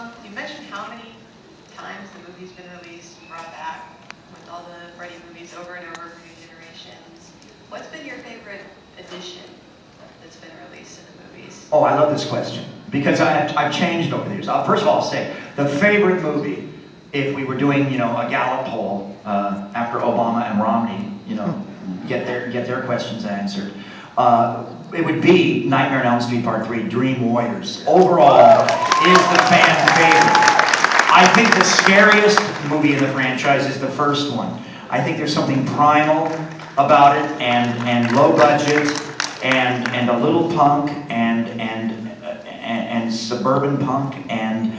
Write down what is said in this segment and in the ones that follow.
You mentioned how many times the movie's been released and brought back with all the Freddy movies over and over for new generations. What's been your favorite edition that's been released in the movies? Oh, I love this question because I've changed over the years. First of all, I'll say the favorite movie, if we were doing, a Gallup poll after Obama and Romney, get their questions answered, it would be Nightmare on Elm Street Part 3, Dream Warriors. Overall, is the fan favorite. I think the scariest movie in the franchise is the first one. I think there's something primal about it, and low budget, and a little punk, and suburban punk, and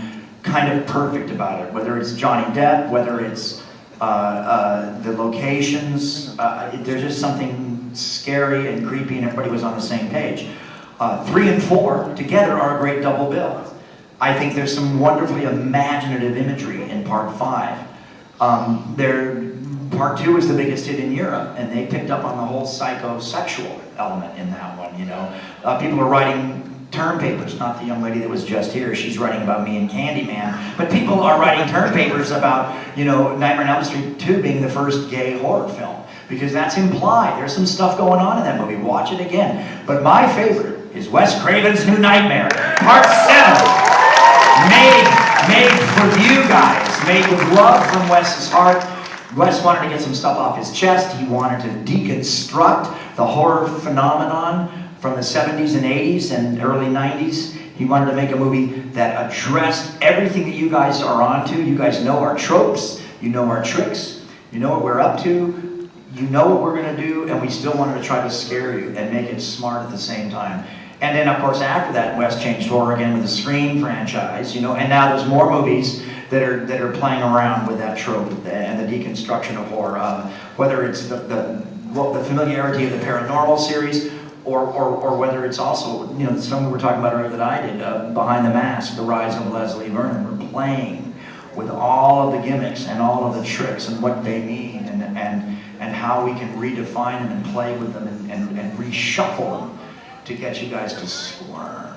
kind of perfect about it. Whether it's Johnny Depp, whether it's the locations, there's just something scary and creepy, and everybody was on the same page. 3 and 4 together are a great double bill. I think there's some wonderfully imaginative imagery in Part 5. Part 2 is the biggest hit in Europe, and they picked up on the whole psychosexual element in that one. People are writing term papers, not the young lady that was just here. She's writing about me and Candyman, but people are writing term papers about, Nightmare on Elm Street 2 being the first gay horror film, because that's implied. There's some stuff going on in that movie. Watch it again. But my favorite is Wes Craven's New Nightmare, Part 7. Made for you guys, made with love from Wes's heart. Wes wanted to get some stuff off his chest. He wanted to deconstruct the horror phenomenon from the 70s and 80s and early 90s. He wanted to make a movie that addressed everything that you guys are onto. You guys know our tropes, you know our tricks, you know what we're up to, you know what we're going to do, and we still wanted to try to scare you and make it smart at the same time. And then, of course, after that, Wes changed horror again with the Scream franchise, and now there's more movies that are playing around with that trope and the deconstruction of horror, whether it's the familiarity of the paranormal series, or whether it's also, some we were talking about earlier that I did, Behind the Mask, The Rise of Leslie Vernon. We're playing with all of the gimmicks and all of the tricks and what they mean, and how we can redefine them and play with them and reshuffle them to get you guys to squirm.